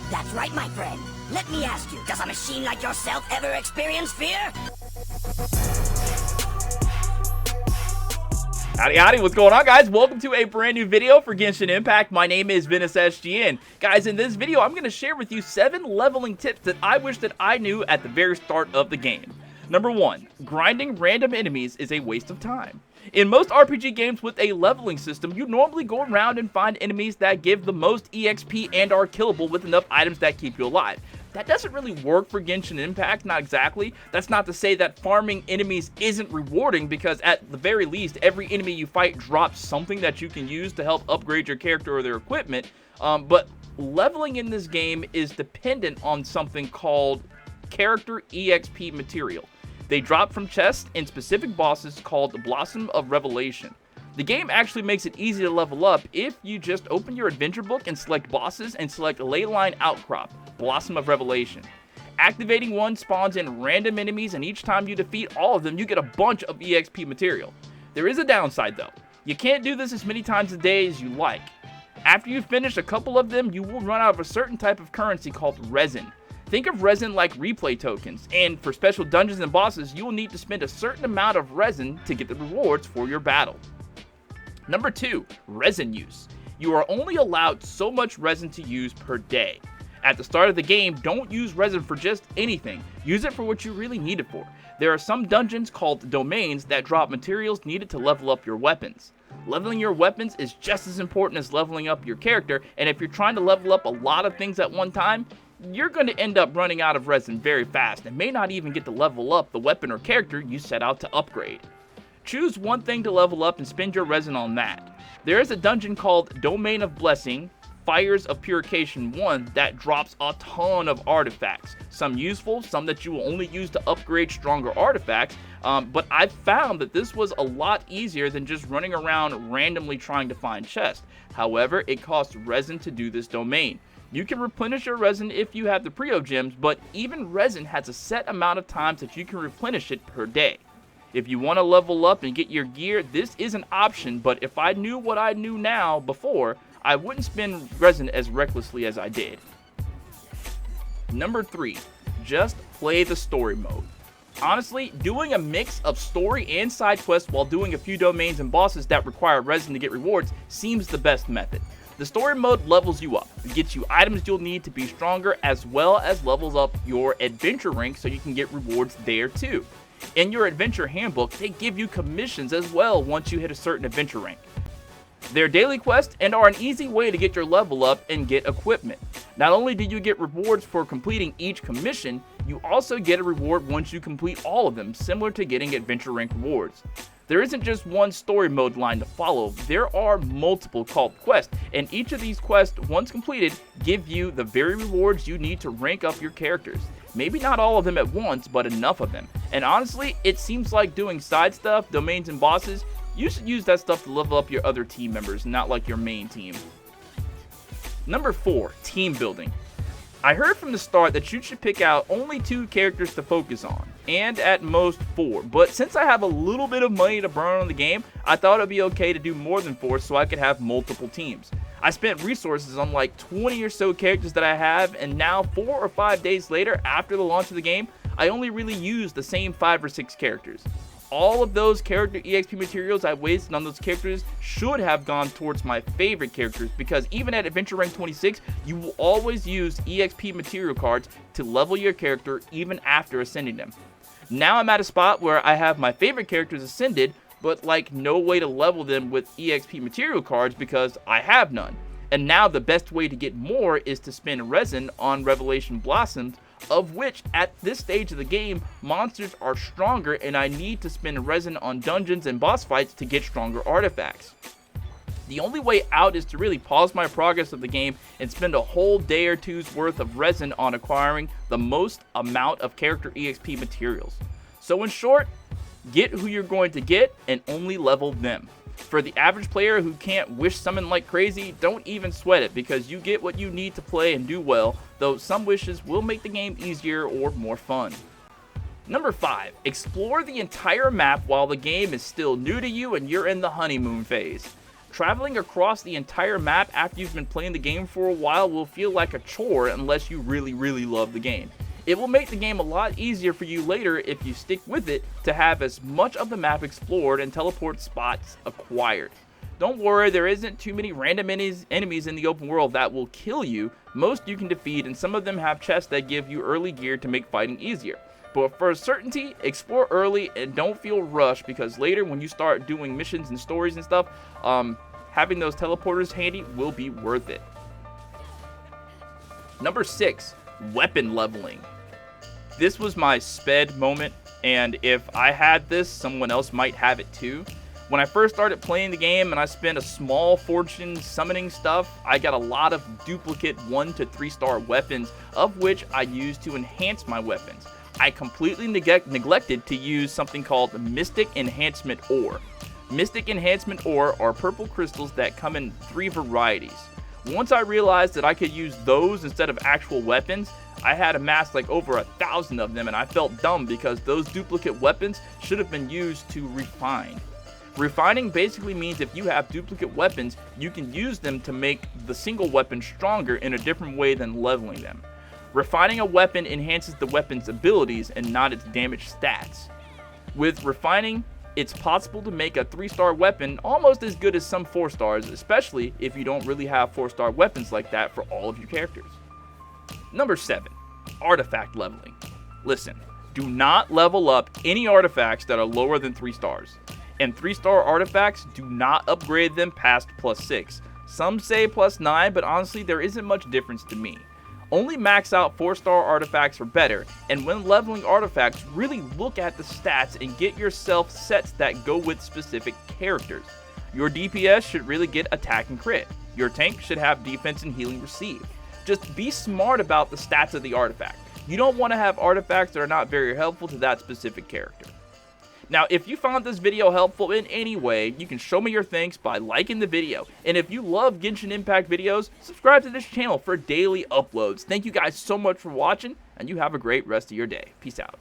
That's right, my friend. Let me ask you, does a machine like yourself ever experience fear? Howdy, what's going on, guys? Welcome to a brand new video for Genshin Impact. My name is Ventus SGN. Guys, in this video, I'm going to share with you 7 leveling tips that I wish that I knew at the very start of the game. Number 1, grinding random enemies is a waste of time. In most RPG games with a leveling system, you normally go around and find enemies that give the most EXP and are killable with enough items that keep you alive. That doesn't really work for Genshin Impact, not exactly. That's not to say that farming enemies isn't rewarding, because at the very least, every enemy you fight drops something that you can use to help upgrade your character or their equipment. But leveling in this game is dependent on something called character EXP material. They drop from chests in specific bosses called the Blossom of Revelation. The game actually makes it easy to level up if you just open your adventure book and select bosses and select Leyline Outcrop, Blossom of Revelation. Activating one spawns in random enemies, and each time you defeat all of them, you get a bunch of EXP material. There is a downside though. You can't do this as many times a day as you like. After you finish a couple of them, you will run out of a certain type of currency called resin. Think of resin like replay tokens, and for special dungeons and bosses, you will need to spend a certain amount of resin to get the rewards for your battle. Number 2, resin use. You are only allowed so much resin to use per day. At the start of the game, don't use resin for just anything. Use it for what you really need it for. There are some dungeons called domains that drop materials needed to level up your weapons. Leveling your weapons is just as important as leveling up your character, and if you're trying to level up a lot of things at one time, you're going to end up running out of resin very fast and may not even get to level up the weapon or character you set out to upgrade. Choose one thing to level up and spend your resin on that. There is a dungeon called Domain of Blessing, Fires of Purification 1 that drops a ton of artifacts. Some useful, some that you will only use to upgrade stronger artifacts, but I've found that this was a lot easier than just running around randomly trying to find chests. However, it costs resin to do this domain. You can replenish your resin if you have the Cryo gems, but even resin has a set amount of times that you can replenish it per day. If you want to level up and get your gear, this is an option, but if I knew what I knew now before, I wouldn't spend resin as recklessly as I did. Number 3, just play the story mode. Honestly, doing a mix of story and side quests while doing a few domains and bosses that require resin to get rewards seems the best method. The story mode levels you up. It gets you items you'll need to be stronger, as well as levels up your adventure rank so you can get rewards there too. In your adventure handbook, they give you commissions as well once you hit a certain adventure rank. They're daily quests and are an easy way to get your level up and get equipment. Not only do you get rewards for completing each commission, you also get a reward once you complete all of them, similar to getting adventure rank rewards. There isn't just one story mode line to follow, there are multiple called quests, and each of these quests, once completed, give you the very rewards you need to rank up your characters. Maybe not all of them at once, but enough of them. And honestly, it seems like doing side stuff, domains and bosses, you should use that stuff to level up your other team members, not like your main team. Number 4, team building. I heard from the start that you should pick out only 2 characters to focus on, and at most 4, but since I have a little bit of money to burn on the game, I thought it would be okay to do more than 4 so I could have multiple teams. I spent resources on like 20 or so characters that I have, and now 4 or 5 days later after the launch of the game, I only really use the same 5 or 6 characters. All of those character EXP materials I wasted on those characters should have gone towards my favorite characters, because even at adventure rank 26, you will always use EXP material cards to level your character even after ascending them. Now I'm at a spot where I have my favorite characters ascended, but like no way to level them with EXP material cards because I have none. And now the best way to get more is to spend resin on Revelation Blossoms, of which at this stage of the game, monsters are stronger and I need to spend resin on dungeons and boss fights to get stronger artifacts. The only way out is to really pause my progress of the game and spend a whole day or two's worth of resin on acquiring the most amount of character EXP materials. So in short, get who you're going to get and only level them. For the average player who can't wish summon like crazy, don't even sweat it, because you get what you need to play and do well, though some wishes will make the game easier or more fun. Number 5, explore the entire map while the game is still new to you and you're in the honeymoon phase. Traveling across the entire map after you've been playing the game for a while will feel like a chore unless you really love the game. It will make the game a lot easier for you later if you stick with it to have as much of the map explored and teleport spots acquired. Don't worry, there isn't too many random enemies in the open world that will kill you. Most you can defeat, and some of them have chests that give you early gear to make fighting easier. But for certainty, explore early and don't feel rushed, because later when you start doing missions and stories and stuff, having those teleporters handy will be worth it. Number 6, weapon leveling. This was my sped moment, and if I had this, someone else might have it too. When I first started playing the game and I spent a small fortune summoning stuff, I got a lot of duplicate 1 to 3 star weapons, of which I used to enhance my weapons. I completely neglected to use something called Mystic Enhancement Ore. Mystic Enhancement Ore are purple crystals that come in 3 varieties. Once I realized that I could use those instead of actual weapons, I had amassed like over 1,000 of them, and I felt dumb because those duplicate weapons should have been used to refine. Refining basically means if you have duplicate weapons, you can use them to make the single weapon stronger in a different way than leveling them. Refining a weapon enhances the weapon's abilities and not its damage stats. With refining, it's possible to make a 3-star weapon almost as good as some 4 stars, especially if you don't really have 4-star weapons like that for all of your characters. Number 7, artifact leveling. Listen, do not level up any artifacts that are lower than 3 stars. And 3-star artifacts, do not upgrade them past +6. Some say +9, but honestly there isn't much difference to me. Only max out 4-star artifacts are better, and when leveling artifacts, really look at the stats and get yourself sets that go with specific characters. Your DPS should really get attack and crit. Your tank should have defense and healing receive. Just be smart about the stats of the artifact. You don't want to have artifacts that are not very helpful to that specific character. Now, if you found this video helpful in any way, you can show me your thanks by liking the video. And if you love Genshin Impact videos, subscribe to this channel for daily uploads. Thank you guys so much for watching, and you have a great rest of your day. Peace out.